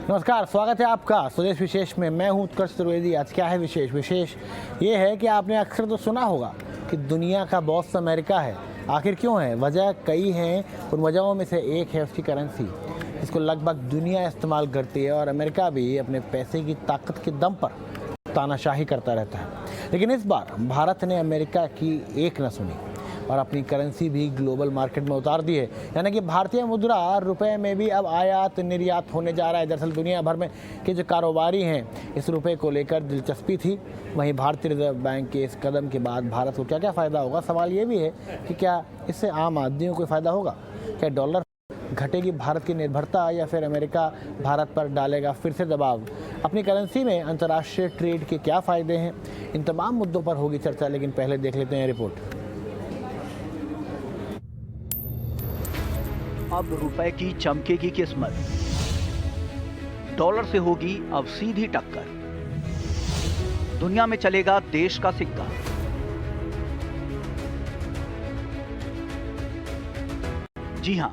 नमस्कार, स्वागत है आपका स्वदेश विशेष में। मैं हूं उत्कर्ष त्रिवेदी। आज क्या है विशेष ये है कि आपने अक्सर तो सुना होगा कि दुनिया का बॉस अमेरिका है। आखिर क्यों है? वजह कई हैं। उन वजहों में से एक है उसकी करेंसी, इसको लगभग दुनिया इस्तेमाल करती है और अमेरिका भी अपने पैसे की ताकत के दम पर तानाशाही करता रहता है। लेकिन इस बार भारत ने अमेरिका की एक न सुनी और अपनी करेंसी भी ग्लोबल मार्केट में उतार दी है। यानी कि भारतीय मुद्रा रुपए में भी अब आयात निर्यात होने जा रहा है। दरअसल दुनिया भर में के जो कारोबारी हैं, इस रुपए को लेकर दिलचस्पी थी। वहीं भारतीय रिजर्व बैंक के इस कदम के बाद भारत को क्या क्या फ़ायदा होगा? सवाल ये भी है कि क्या इससे आम आदमियों को फ़ायदा होगा? क्या डॉलर घटेगी भारत की निर्भरता, या फिर अमेरिका भारत पर डालेगा फिर से दबाव? अपनी करेंसी में अंतर्राष्ट्रीय ट्रेड के क्या फ़ायदे हैं? इन तमाम मुद्दों पर होगी चर्चा, लेकिन पहले देख लेते हैं रिपोर्ट। अब रुपए की चमकेगी किस्मत, डॉलर से होगी अब सीधी टक्कर, दुनिया में चलेगा देश का सिक्का। जी हां,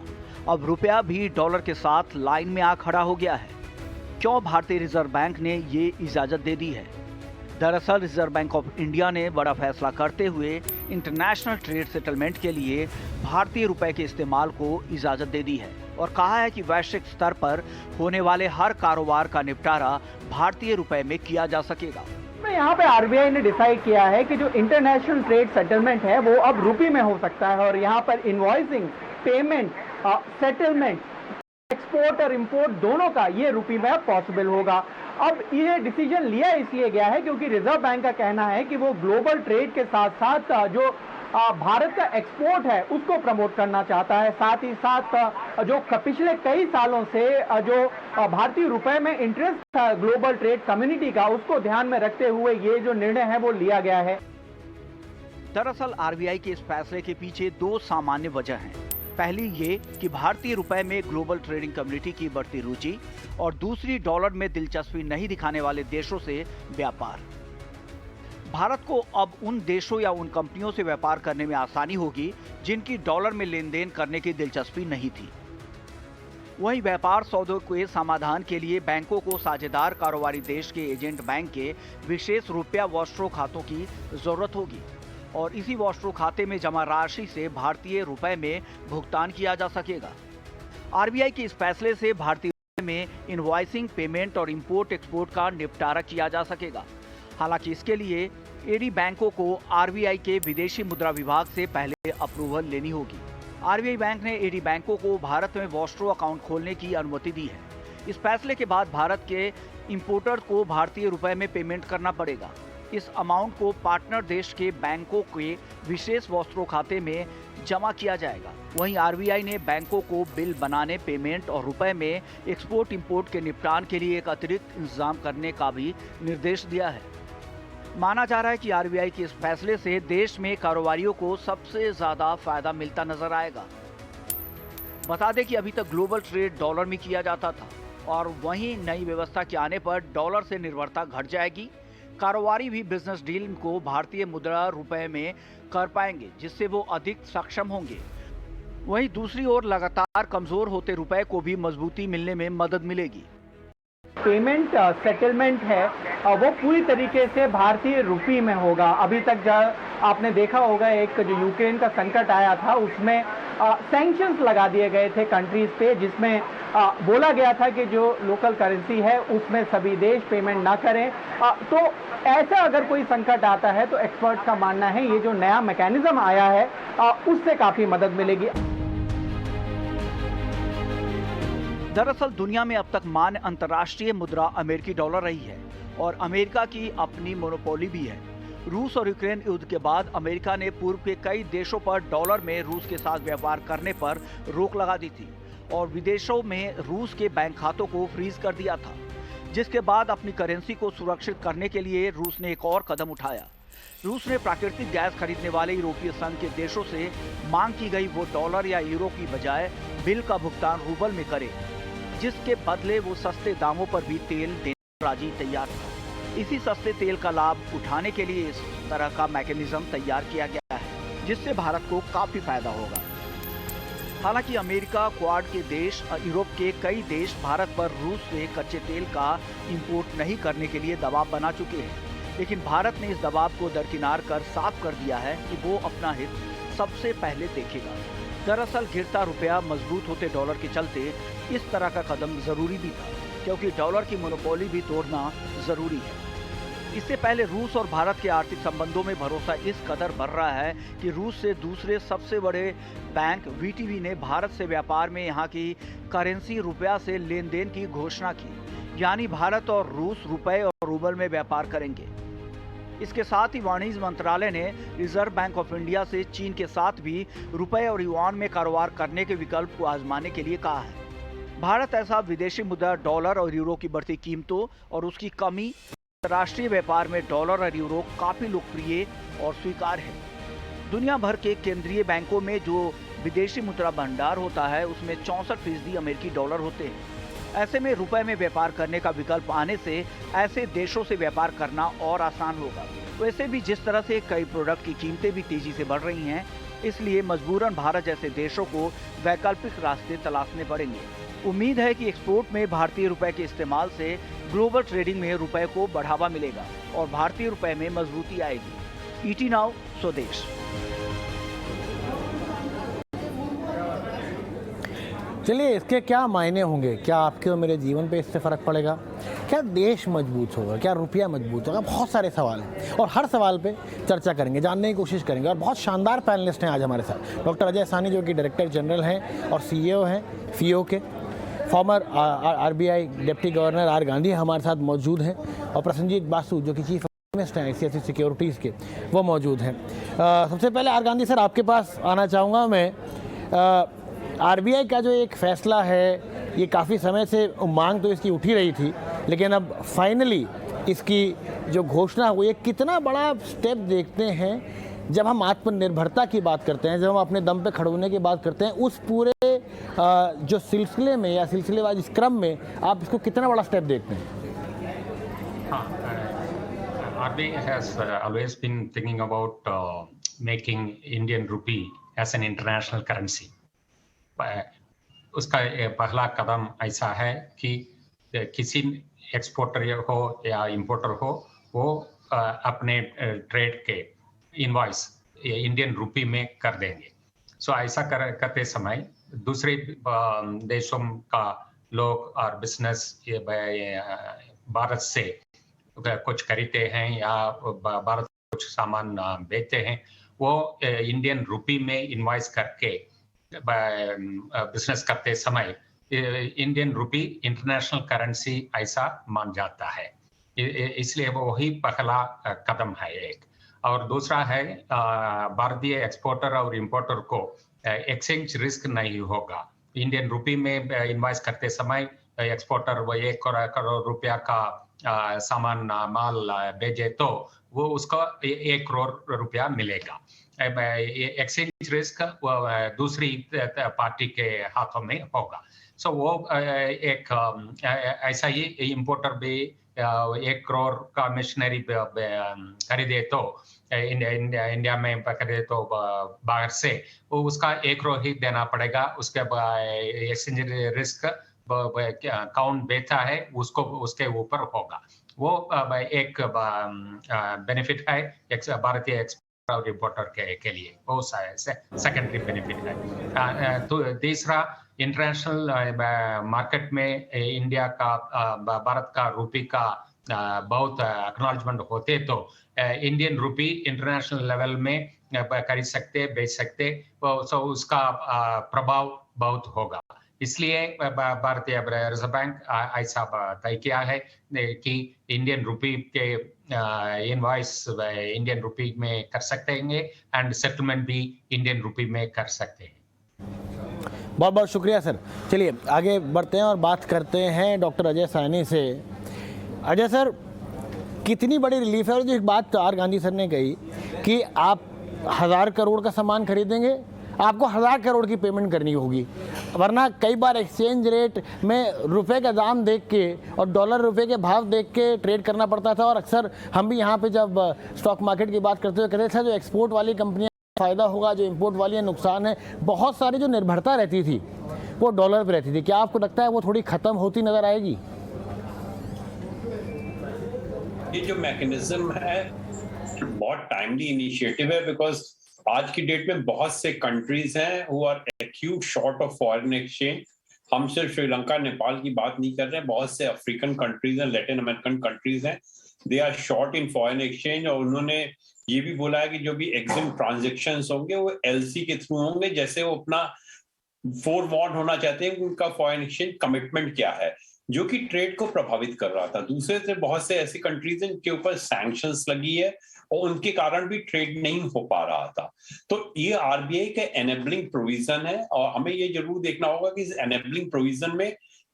अब रुपया भी डॉलर के साथ लाइन में आ खड़ा हो गया है। क्यों भारतीय रिजर्व बैंक ने ये इजाजत दे दी है? दरअसल रिजर्व बैंक ऑफ इंडिया ने बड़ा फैसला करते हुए इंटरनेशनल ट्रेड सेटलमेंट के लिए भारतीय रुपए के इस्तेमाल को इजाजत दे दी है और कहा है कि वैश्विक स्तर पर होने वाले हर कारोबार का निपटारा भारतीय रुपए में किया जा सकेगा। यहाँ पे आरबीआई ने डिसाइड किया है कि जो इंटरनेशनल ट्रेड सेटलमेंट है वो अब रुपये में हो सकता है और यहाँ पर इनवॉइसिंग, पेमेंट, सेटलमेंट, एक्सपोर्ट और इंपोर्ट दोनों का ये रुपये में पॉसिबल होगा। अब ये डिसीजन लिया इसलिए गया है क्योंकि रिजर्व बैंक का कहना है कि वो ग्लोबल ट्रेड के साथ साथ जो भारत का एक्सपोर्ट है उसको प्रमोट करना चाहता है। साथ ही साथ जो पिछले कई सालों से जो भारतीय रुपए में इंटरेस्ट था ग्लोबल ट्रेड कम्युनिटी का, उसको ध्यान में रखते हुए ये जो निर्णय है वो लिया गया है। दरअसल आरबीआई के इस फैसले के पीछे दो सामान्य वजह हैं। पहली ये कि भारतीय रुपए में ग्लोबल ट्रेडिंग कम्युनिटी की बढ़ती रुचि और दूसरी डॉलर में दिलचस्पी नहीं दिखाने वाले देशों से व्यापार। भारत को अब उन देशों या उन कंपनियों से व्यापार करने में आसानी होगी जिनकी डॉलर में लेन देन करने की दिलचस्पी नहीं थी। वहीं व्यापार सौदों के समाधान के लिए बैंकों को साझेदार कारोबारी देश के एजेंट बैंक के विशेष रुपया वॉस्ट्रो खातों की जरूरत होगी और इसी वॉस्ट्रो खाते में जमा राशि से भारतीय रुपए में भुगतान किया जा सकेगा। आरबीआई के इस फैसले से भारतीय रुपए में इनवॉइसिंग, पेमेंट और इंपोर्ट एक्सपोर्ट का निपटारा किया जा सकेगा। हालांकि इसके लिए एडी बैंकों को आरबीआई के विदेशी मुद्रा विभाग से पहले अप्रूवल लेनी होगी। आरबीआई बैंक ने एडी बैंकों को भारत में वॉस्ट्रो अकाउंट खोलने की अनुमति दी है। इस फैसले के बाद भारत के इंपोर्टर को भारतीय रुपए में पेमेंट करना पड़ेगा। इस अमाउंट को पार्टनर देश के बैंकों के विशेष वॉस्ट्रो खाते में जमा किया जाएगा। वहीं आरबीआई ने बैंकों को बिल बनाने, पेमेंट और रुपए में एक्सपोर्ट इंपोर्ट के निपटान के लिए एक अतिरिक्त इंतजाम करने का भी निर्देश दिया है। माना जा रहा है कि आरबीआई के इस फैसले से देश में कारोबारियों को सबसे ज्यादा फायदा मिलता नजर आएगा। बता दें कि अभी तक ग्लोबल ट्रेड डॉलर में किया जाता था और वहीं नई व्यवस्था के आने पर डॉलर से निर्भरता घट जाएगी। कारोबारी भी बिजनेस डील को भारतीय मुद्रा रुपए में कर पाएंगे, जिससे वो अधिक सक्षम होंगे। वहीं दूसरी ओर लगातार कमजोर होते रुपए को भी मजबूती मिलने में मदद मिलेगी। पेमेंट सेटलमेंट है वो पूरी तरीके से भारतीय रुपये में होगा। अभी तक आपने देखा होगा एक जो यूक्रेन का संकट आया था उसमें सैंक्शंस लगा दिए गए थे कंट्रीज पे, जिसमें बोला गया था कि जो लोकल करेंसी है उसमें सभी देश पेमेंट ना करें। तो ऐसा अगर कोई संकट आता है तो एक्सपर्ट का मानना है ये जो नया मैकेनिज्म आया है उससे काफी मदद मिलेगी। दरअसल दुनिया में अब तक मान्य अंतर्राष्ट्रीय मुद्रा अमेरिकी डॉलर रही है और अमेरिका की अपनी मोनोपोली भी है। रूस और यूक्रेन युद्ध के बाद अमेरिका ने पूर्व के कई देशों पर डॉलर में रूस के साथ व्यापार करने पर रोक लगा दी थी और विदेशों में रूस के बैंक खातों को फ्रीज कर दिया था, जिसके बाद अपनी करेंसी को सुरक्षित करने के लिए रूस ने एक और कदम उठाया। रूस ने प्राकृतिक गैस खरीदने वाले यूरोपीय संघ के देशों से मांग की गई वो डॉलर या यूरो की बजाय बिल का भुगतान रूबल में करे, जिसके बदले वो सस्ते दामों पर भी तेल देने को राजी तैयार था। इसी सस्ते तेल का लाभ उठाने के लिए इस तरह का मैकेनिज्म तैयार किया गया है, जिससे भारत को काफी फायदा होगा। हालांकि अमेरिका, क्वाड के देश, यूरोप के कई देश भारत पर रूस से कच्चे तेल का इंपोर्ट नहीं करने के लिए दबाव बना चुके हैं, लेकिन भारत ने इस दबाव को दरकिनार कर साफ कर दिया है कि वो अपना हित सबसे पहले देखेगा। दरअसल गिरता रुपया मजबूत होते डॉलर के चलते इस तरह का कदम जरूरी भी था, क्योंकि डॉलर की मोनोपोली भी तोड़ना जरूरी है। इससे पहले रूस और भारत के आर्थिक संबंधों में भरोसा इस कदर बढ़ रहा है कि रूस से दूसरे सबसे बड़े बैंक वीटीवी ने भारत से व्यापार में यहां की करेंसी रुपया से लेन देन की घोषणा की, यानी भारत और रूस रुपए और रूबल में व्यापार करेंगे। इसके साथ ही वाणिज्य मंत्रालय ने रिजर्व बैंक ऑफ इंडिया से चीन के साथ भी रुपए और युआन में कारोबार करने के विकल्प को आजमाने के लिए कहा है। भारत ऐसा विदेशी मुद्रा डॉलर और यूरो की बढ़ती कीमतों और उसकी कमी अंतर्राष्ट्रीय व्यापार में डॉलर और यूरो काफी लोकप्रिय और स्वीकार है। दुनिया भर के केंद्रीय बैंकों में जो विदेशी मुद्रा भंडार होता है उसमें 64% अमेरिकी डॉलर होते हैं। ऐसे में रुपए में व्यापार करने का विकल्प आने से ऐसे देशों से व्यापार करना और आसान होगा। वैसे भी जिस तरह से कई प्रोडक्ट की कीमतें भी तेजी से बढ़ रही हैं, इसलिए मजबूरन भारत जैसे देशों को वैकल्पिक रास्ते तलाशने पड़ेंगे। उम्मीद है कि एक्सपोर्ट में भारतीय रुपए के इस्तेमाल से ग्लोबल ट्रेडिंग में रुपए को बढ़ावा मिलेगा और भारतीय रुपए में मजबूती आएगी। ईटी नाउ स्वदेश। चलिए, इसके क्या मायने होंगे? क्या आपके और मेरे जीवन पे इससे फ़र्क पड़ेगा? क्या देश मजबूत होगा? क्या रुपया मजबूत होगा? बहुत सारे सवाल हैं और हर सवाल पे चर्चा करेंगे, जानने की कोशिश करेंगे। और बहुत शानदार पैनलिस्ट हैं आज हमारे साथ। डॉक्टर अजय साहनी जो कि डायरेक्टर जनरल हैं और CEO हैं FIO के। Farmer RBI deputy governor R Gandhi हमारे साथ मौजूद हैं और प्रसन्नजीत बासु जो कि चीफ इकोनॉमिस्ट हैं ICICI सिक्योरिटीज़ के, वो मौजूद हैं। सबसे पहले R गांधी सर, आपके पास आना चाहूँगा मैं। RBI का जो एक फ़ैसला है, ये काफ़ी समय से मांग तो इसकी उठी रही थी, लेकिन अब फाइनली इसकी जो घोषणा हुई है, कितना बड़ा स्टेप देखते हैं जब हम आत्मनिर्भरता की बात करते हैं, जब हम अपने दम पे खड़े होने की बात करते हैं, उस पूरे जो सिलसिले में या सिलसिलेवार इस क्रम में आप इसको कितना बड़ा स्टेप देखते हैं? हाँ, RBI has always been thinking about making Indian rupee as an international currency. उसका पहला कदम ऐसा है कि किसी एक्सपोर्टर हो या इंपोर्टर हो, वो अपने ट्रेड के इनवॉइस इंडियन रुपी में कर देंगे। सो ऐसा करते समय दूसरे देशों का लोग और बिजनेस भारत से कुछ खरीदते हैं या भारत कुछ सामान बेचते हैं, वो इंडियन रुपी में इनवॉइस करके बिजनेस करते समय इंडियन रुपी इंटरनेशनल करेंसी ऐसा मान जाता है। इसलिए वो वही पहला कदम है एक। और दूसरा है भारतीय एक्सपोर्टर और इंपोर्टर को एक्सचेंज रिस्क नहीं होगा। इंडियन रुपी में इनवॉइस करते समय एक्सपोर्टर वो 1 करोड़ रुपया का सामान माल भेजे तो वो उसको 1 करोड़ रुपया मिलेगा। एक्सचेंज रिस्क दूसरी पार्टी के हाथों में होगा। सो वो एक ऐसा ही इंपोर्टर भी 1 करोड़ का मशीनरी खरीदे तो इंडिया में खरीदे तो बाहर से वो उसका 1 करोड़ ही देना पड़ेगा। उसके एक्सचेंज रिस्क काउंट बेचा है उसको उसके ऊपर होगा। वो एक बेनिफिट है भारतीय और रिपोर्टर के लिए, वो सेकेंडरी बेनिफिट है। तो तीसरा, इंटरनेशनल मार्केट में इंडिया का भारत का रुपी का बहुत एक्नॉलेजमेंट होते तो इंडियन रुपी इंटरनेशनल लेवल में खरीद सकते, बेच सकते, तो उसका प्रभाव बहुत होगा। इसलिए भारतीय रिजर्व बैंक ऐसा तय किया है कि इंडियन रुपी के इनवॉइस इंडियन रुपी में कर सकते हैं एंड सेटलमेंट भी इंडियन रुपी में कर सकते हैं। बहुत बहुत शुक्रिया सर। चलिए आगे बढ़ते हैं और बात करते हैं डॉक्टर अजय साहनी से। अजय सर, कितनी बड़ी रिलीफ है? और जो एक बात R गांधी सर ने कही कि आप 1000 करोड़ का सामान खरीदेंगे, आपको 1000 करोड़ की पेमेंट करनी होगी, वरना कई बार एक्सचेंज रेट में रुपए का दाम देख के और डॉलर रुपए के भाव देख के ट्रेड करना पड़ता था। और अक्सर हम भी यहाँ पे जब स्टॉक मार्केट की बात करते हुए कहते थे जो एक्सपोर्ट वाली कंपनियां फ़ायदा होगा, जो इंपोर्ट वाली है नुकसान है। बहुत सारी जो निर्भरता रहती थी वो डॉलर पे रहती थी, क्या आपको लगता है वो थोड़ी ख़त्म होती नज़र आएगी? ये जो मैकेनिज्म है बहुत टाइमली इनिशिएटिव है, बिकॉज आज की डेट में बहुत से कंट्रीज हैं who are acute short of foreign exchange. हम सिर्फ श्रीलंका नेपाल की बात नहीं कर रहे हैं, बहुत से अफ्रीकन कंट्रीज हैं, लैटिन अमेरिकन कंट्रीज हैं, they are short in foreign exchange. और उन्होंने ये भी बोला है कि जो भी एग्जिम ट्रांजेक्शन्स होंगे वो एलसी के थ्रू होंगे, जैसे वो अपना फोरवॉर्न होना चाहते हैं कि उनका फॉरेन एक्सचेंज कमिटमेंट क्या है, जो कि ट्रेड को प्रभावित कर रहा था। दूसरे से बहुत से ऐसी कंट्रीज हैं जिनके ऊपर सैंक्शंस लगी है और उनके कारण भी ट्रेड नहीं हो पा रहा था। तो ये आरबीआई का एनेबलिंग प्रोविजन है और हमें ये जरूर देखना होगा कि इस एनेबलिंग प्रोविजन में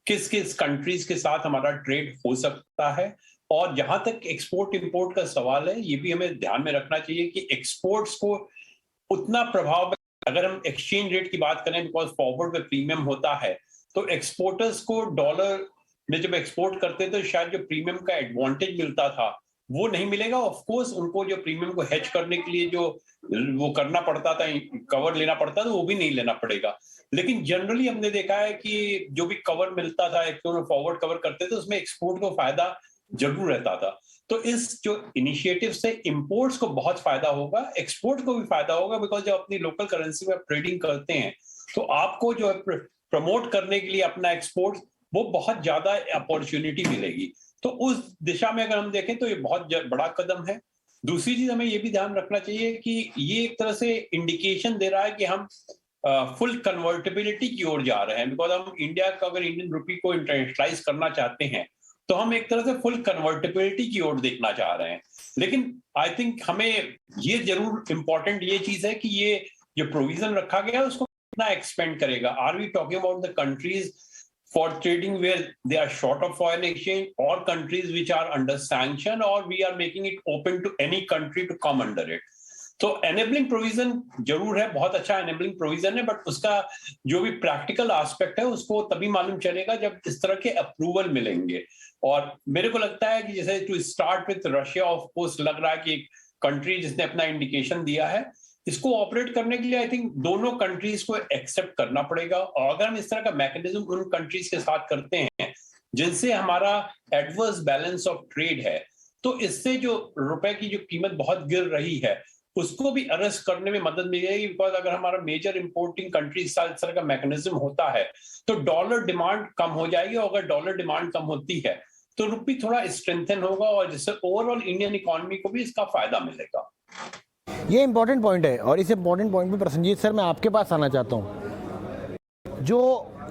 किस किस कंट्रीज के साथ हमारा ट्रेड हो सकता है। और जहां तक एक्सपोर्ट इंपोर्ट का सवाल है, ये भी हमें ध्यान में रखना चाहिए कि एक्सपोर्ट्स को उतना प्रभाव, अगर हम एक्सचेंज रेट की बात करें, बिकॉज फॉरवर्ड में प्रीमियम होता है, तो एक्सपोर्टर्स को डॉलर में जब एक्सपोर्ट करते तो शायद जो प्रीमियम का एडवांटेज मिलता था वो नहीं मिलेगा। ऑफ कोर्स उनको जो प्रीमियम को हेज करने के लिए जो वो करना पड़ता था, कवर लेना पड़ता था, वो भी नहीं लेना पड़ेगा। लेकिन जनरली हमने देखा है कि जो भी कवर मिलता था, फॉरवर्ड कवर करते थे, उसमें एक्सपोर्ट को फायदा जरूर रहता था। तो इस जो इनिशिएटिव से इंपोर्ट्स को बहुत फायदा होगा, एक्सपोर्ट को भी फायदा होगा, बिकॉज जब अपनी लोकल करेंसी में ट्रेडिंग करते हैं तो आपको जो है प्रमोट करने के लिए अपना एक्सपोर्ट वो बहुत ज्यादा अपॉर्चुनिटी मिलेगी। तो उस दिशा में अगर हम देखें तो ये बहुत बड़ा कदम है। दूसरी चीज हमें ये भी ध्यान रखना चाहिए कि ये एक तरह से इंडिकेशन दे रहा है कि हम फुल कन्वर्टेबिलिटी की ओर जा रहे हैं, बिकॉज हम इंडिया का अगर इंडियन रुपी को इंटरनेशनलाइज करना चाहते हैं तो हम एक तरह से फुल कन्वर्टेबिलिटी की ओर देखना चाह रहे हैं। लेकिन आई थिंक हमें ये जरूर इंपॉर्टेंट ये चीज है कि ये जो प्रोविजन रखा गया है उसको कितना एक्सपेंड करेगा। Are we talking about the countries for trading where they are short of foreign exchange, or countries which are under sanction, or we are making it open to any country to come under it? तो enabling provision जरूर है, बहुत अच्छा enabling provision है, but उसका जो भी practical aspect है उसको तभी मालूम चलेगा जब इस तरह के अप्रूवल मिलेंगे। और मेरे को लगता है कि जैसे to start with Russia, of course लग रहा है कि एक कंट्री जिसने अपना इंडिकेशन दिया है, इसको ऑपरेट करने के लिए आई थिंक दोनों कंट्रीज को एक्सेप्ट करना पड़ेगा। और अगर हम इस तरह का मैकेनिज्म उन कंट्रीज के साथ करते हैं जिनसे हमारा एडवर्स बैलेंस ऑफ ट्रेड है, तो इससे जो रुपए की जो कीमत बहुत गिर रही है उसको भी अरेस्ट करने में मदद मिलेगी। बिकॉज अगर हमारा मेजर इंपोर्टिंग कंट्रीज के साथ इस तरह का मैकेनिज्म होता है तो डॉलर डिमांड कम हो जाएगी, और अगर डॉलर डिमांड कम होती है तो रुपी थोड़ा स्ट्रेंथन होगा और जिससे ओवरऑल इंडियन इकोनॉमी को भी इसका फायदा मिलेगा। ये इंपॉर्टेंट पॉइंट है, और इस इंपॉर्टेंट पॉइंट पे प्रसन्नजीत सर मैं आपके पास आना चाहता हूँ। जो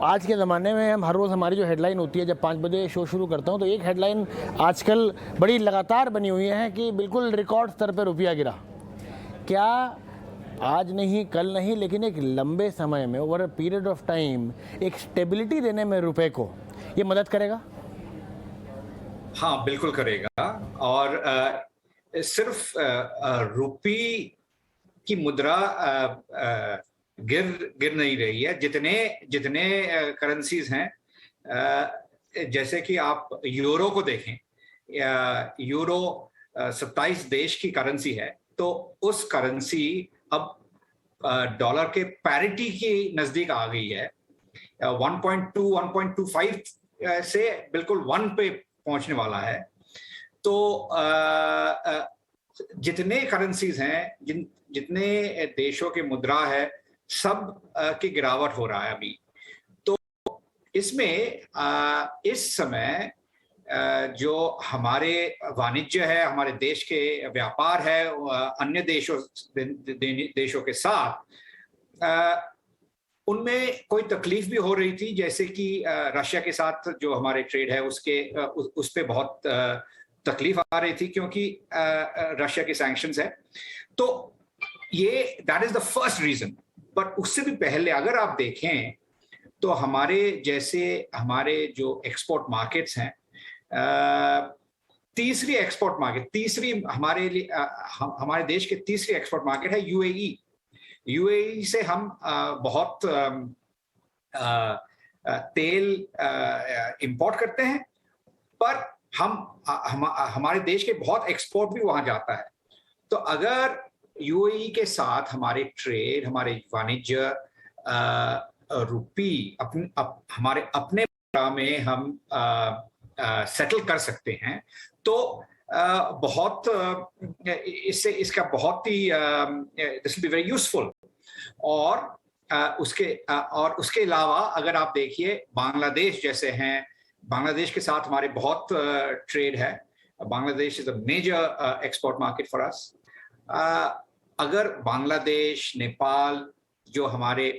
आज के ज़माने में हम हर रोज़ हमारी जो हेडलाइन होती है, जब 5 बजे शो शुरू करता हूँ तो एक हेडलाइन आजकल बड़ी लगातार बनी हुई है कि बिल्कुल रिकॉर्ड स्तर पे रुपया गिरा। क्या आज नहीं कल नहीं, लेकिन एक लंबे समय में, over a period of time, एक स्टेबिलिटी देने में रुपए को ये मदद करेगा? हाँ, बिल्कुल करेगा। और सिर्फ रुपी की मुद्रा गिर नहीं रही है, जितने करेंसीज हैं, जैसे कि आप यूरो को देखें, यूरो 27 देश की करेंसी है, तो उस करेंसी अब डॉलर के पैरिटी के नजदीक आ गई है। 1.2 1.25 से बिल्कुल 1 पे पहुंचने वाला है। तो जितने करेंसीज हैं, जितने देशों की मुद्रा है, सब की गिरावट हो रहा है अभी। तो इसमें इस समय जो हमारे वाणिज्य है, हमारे देश के व्यापार है अन्य देशों के साथ, उनमें कोई तकलीफ भी हो रही थी, जैसे कि रशिया के साथ जो हमारे ट्रेड है उस पे बहुत तकलीफ आ रही थी क्योंकि रशिया के सैंक्शंस है। तो ये that is the first reason. But उससे भी पहले अगर आप देखें तो हमारे जो एक्सपोर्ट मार्केट्स हैं, तीसरी हमारे देश के तीसरी एक्सपोर्ट मार्केट है यूएई से हम बहुत तेल इंपोर्ट करते हैं, पर हमारे देश के बहुत एक्सपोर्ट भी वहां जाता है। तो अगर यूएई के साथ हमारे ट्रेड, हमारे वाणिज्य रुपी हमारे अपने में हम सेटल कर सकते हैं, तो बहुत इससे इसका बहुत ही this will be very useful. और उसके अलावा अगर आप देखिए बांग्लादेश जैसे हैं, बांग्लादेश के साथ हमारे बहुत ट्रेड है। Bangladesh is a major export market for us. अगर बांग्लादेश, नेपाल जो हमारे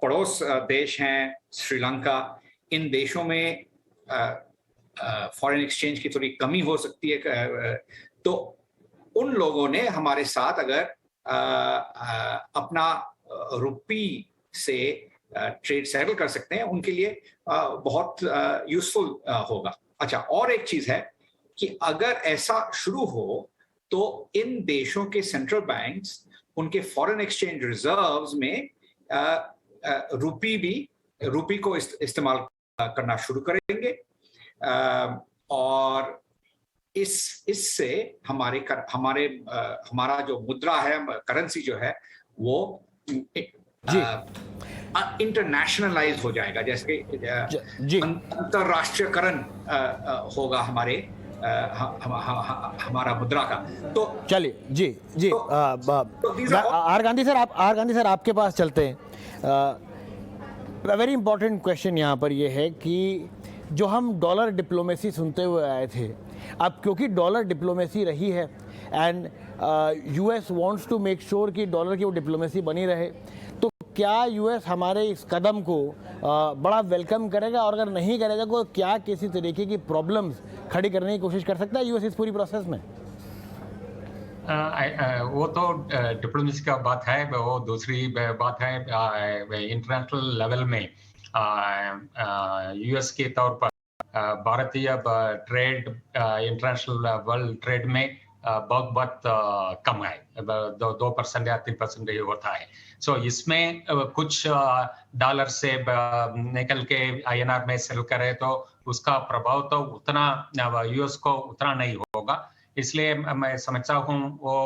पड़ोस देश हैं, श्रीलंका, इन देशों में फॉरेन एक्सचेंज की थोड़ी कमी हो सकती है, तो उन लोगों ने हमारे साथ अगर अपना रुपी से ट्रेड सेटल कर सकते हैं, उनके लिए बहुत यूजफुल होगा। अच्छा, और एक चीज है कि अगर ऐसा शुरू हो तो इन देशों के सेंट्रल बैंक्स उनके फॉरेन एक्सचेंज रिजर्व्स में रुपी को इस्तेमाल करना शुरू करेंगे, और इससे हमारा जो मुद्रा है, करेंसी जो है, वो इंटरनेशनलाइज हो जाएगा, जैसे कि अंतरराष्ट्रीयकरण होगा हमारा मुद्रा का। तो चलिए जी आर गांधी सर आपके पास चलते हैं। वेरी इंपॉर्टेंट क्वेश्चन यहाँ पर ये है कि जो हम डॉलर डिप्लोमेसी सुनते हुए आए थे, अब क्योंकि डॉलर डिप्लोमेसी रही है and US wants to make sure कि डॉलर की वो डिप्लोमेसी बनी रहे, तो क्या यूएस हमारे इस कदम को बड़ा वेलकम करेगा, और अगर नहीं करेगा तो क्या किसी तरीके की प्रॉब्लम्स खड़ी करने की कोशिश कर सकता है यूएस इस पूरी प्रोसेस में? वो तो डिप्लोमेसी का बात है, वो दूसरी बात है। इंटरनेशनल लेवल में यूएस के तौर पर भारतीय ट्रेड इंटरनेशनल वर्ल्ड ट्रेड में बहुत कम है, 2% या 3% ही होता है। सो इसमें कुछ डॉलर से निकल के INR में सेल करे तो उसका प्रभाव तो उतना यूएस को उतना नहीं होगा, इसलिए मैं समझता हूँ वो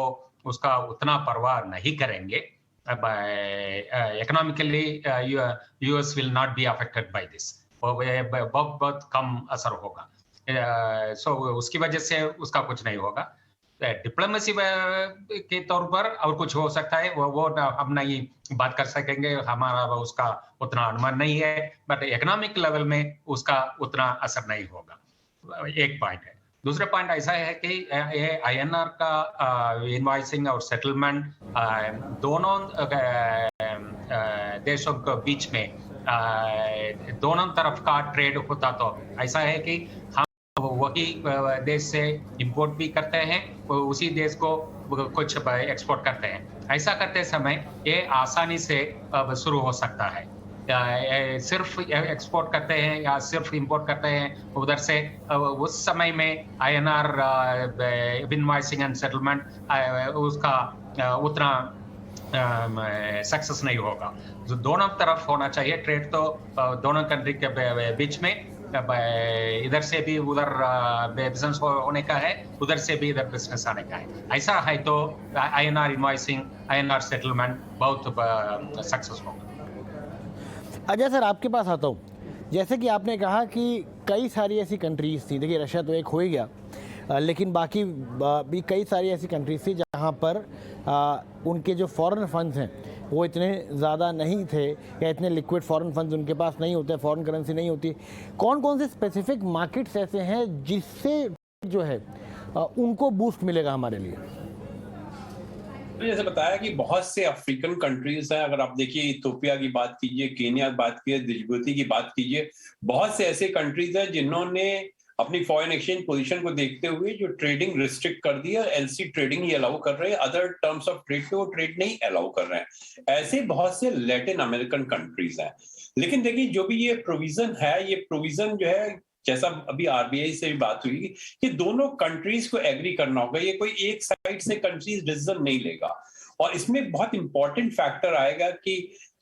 उसका उतना परवाह नहीं करेंगे। Economically US will not be affected by this, बहुत कम असर होगा। सो उसकी वजह से उसका कुछ नहीं होगा। डिप्लोमेसी के तौर पर और कुछ हो सकता है, वो हम नहीं बात कर सकेंगे, हमारा उसका उतना अनुमान नहीं है, बट इकोनॉमिक लेवल में उसका उतना असर नहीं होगा। एक पॉइंट है। दूसरा पॉइंट ऐसा है कि ये INR का इनवॉइसिंग और सेटलमेंट दोनों देशों के बीच में दोनों तरफ का ट्रेड होता, तो ऐसा है कि हम वही देश से इंपोर्ट भी करते हैं, उसी देश को कुछ एक्सपोर्ट करते हैं। ऐसा करते समय ये आसानी से शुरू हो सकता है। सिर्फ एक्सपोर्ट करते हैं या सिर्फ इंपोर्ट करते हैं उधर से, उस समय में INR इनवॉइसिंग एंड सेटलमेंट उसका उतना सक्सेस नहीं होगा। जो दोनों तरफ होना चाहिए ट्रेड, तो दोनों कंट्री के बीच में इधर से भी उधर बिजनेस होने का है, उधर से भी इधर बिजनेस आने का है। ऐसा है तो INR इनवॉइसिंग, INR सेटलमेंट बहुत सक्सेस होगा। अजय सर, आपके पास आता हूँ। जैसे कि आपने कहा कि कई सारी ऐसी कंट्रीज़ थी, देखिए रशिया तो एक हो ही गया, लेकिन बाकी भी कई सारी ऐसी कंट्रीज़ थी जहाँ पर उनके जो फॉरेन फंड्स हैं वो इतने ज़्यादा नहीं थे, या इतने लिक्विड फॉरेन फंड्स उनके पास नहीं होते, फॉरेन करेंसी नहीं होती। कौन कौन से स्पेसिफिक मार्केट्स ऐसे हैं जिससे जो है उनको बूस्ट मिलेगा हमारे लिए? जैसे बताया कि बहुत से अफ्रीकन कंट्रीज हैं, अगर आप देखिए इथियोपिया की बात कीजिए, केन्या की बात कीजिए, जिबूती की बात कीजिए, बहुत से ऐसे कंट्रीज हैं जिन्होंने अपनी फॉरेन एक्सचेंज पोजीशन को देखते हुए जो ट्रेडिंग रिस्ट्रिक्ट कर दी है, LC ट्रेडिंग ही अलाउ कर रहे हैं, अदर टर्म्स ऑफ ट्रेड पे वो ट्रेड नहीं अलाउ कर रहे हैं। ऐसे बहुत से लैटिन अमेरिकन कंट्रीज हैं। लेकिन देखिए जो भी ये प्रोविजन है, ये प्रोविजन जो है, जैसा अभी RBI से भी बात हुई कि दोनों कंट्रीज को एग्री करना होगा, ये कोई एक साइड से कंट्रीज डिसीजन नहीं लेगा। और इसमें बहुत इंपॉर्टेंट फैक्टर आएगा कि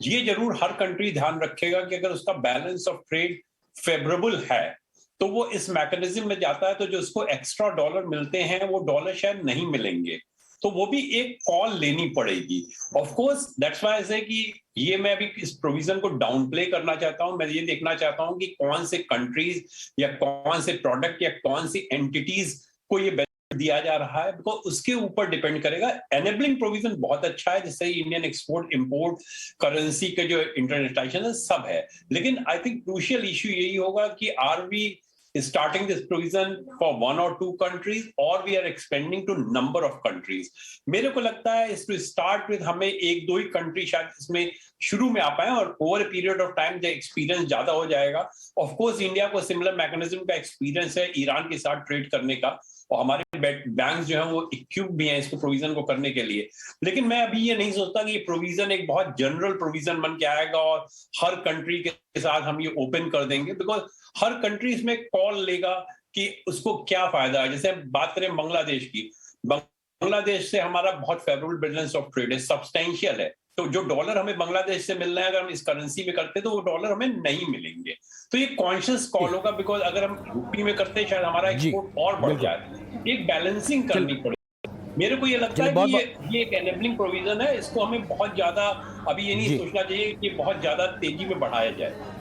ये जरूर हर कंट्री ध्यान रखेगा कि अगर उसका बैलेंस ऑफ ट्रेड फेवरेबल है तो वो इस मैकेनिज्म में जाता है, तो जो उसको एक्स्ट्रा डॉलर मिलते हैं वो डॉलर शायद नहीं मिलेंगे। तो वो भी एक कॉल लेनी पड़ेगी। ऑफ कोर्स दैट्स व्हाई से कि ये मैं अभी इस प्रोविजन को डाउन प्ले करना चाहता हूं। मैं ये देखना चाहता हूं कि कौन से कंट्रीज या कौन से प्रोडक्ट या कौन सी एंटिटीज को ये दिया जा रहा है, बिकॉज उसके ऊपर डिपेंड करेगा। एनेबलिंग प्रोविजन बहुत अच्छा है, जिससे इंडियन एक्सपोर्ट इंपोर्ट करेंसी के जो इंटरनेशनलाइजेशन है सब है, लेकिन आई थिंक क्रूशियल इश्यू यही होगा कि are we starting this provision for 1 or 2 countries or we are expanding to number of countries। मेरे को लगता है इस to start with हमें 1-2 ही कंट्री शायद इसमें शुरू में आ पाए, और ओवर पीरियड ऑफ टाइम जब एक्सपीरियंस ज्यादा हो जाएगा, ऑफ कोर्स इंडिया को सिमिलर मैकेनिज्म का एक्सपीरियंस है ईरान के साथ ट्रेड करने का, और हमारे बैंक जो है वो इक्विप भी हैं इसको प्रोविजन को करने के लिए। लेकिन मैं अभी ये नहीं सोचता कि ये प्रोविजन एक बहुत जनरल प्रोविजन बन के आएगा और हर कंट्री के साथ हम ये ओपन कर देंगे, बिकॉज हर कंट्री इसमें कॉल लेगा कि उसको क्या फायदा है। जैसे हम बात करें बांग्लादेश की, बांग्लादेश से हमारा बहुत फेवरेबल बैलेंस ऑफ ट्रेड है, सब्सटेंशियल है, तो जो डॉलर हमें बांग्लादेश से मिल रहे हैं अगर हम इस करेंसी में करते तो वो डॉलर हमें नहीं मिलेंगे। तो ये कॉन्शियस कॉल होगा, बिकॉज अगर हम रूपी में करते शायद हमारा एक्सपोर्ट और बढ़ जाए। एक बैलेंसिंग करनी पड़ेगी। मेरे को ये लगता है कि ये एक एनेबलिंग प्रोविजन है, इसको हमें बहुत ज्यादा अभी ये नहीं सोचना चाहिए कि बहुत ज्यादा तेजी में बढ़ाया जाए।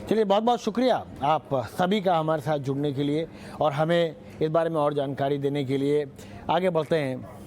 चलिए, बहुत बहुत शुक्रिया आप सभी का हमारे साथ जुड़ने के लिए और हमें इस बारे में और जानकारी देने के लिए। आगे बढ़ते हैं।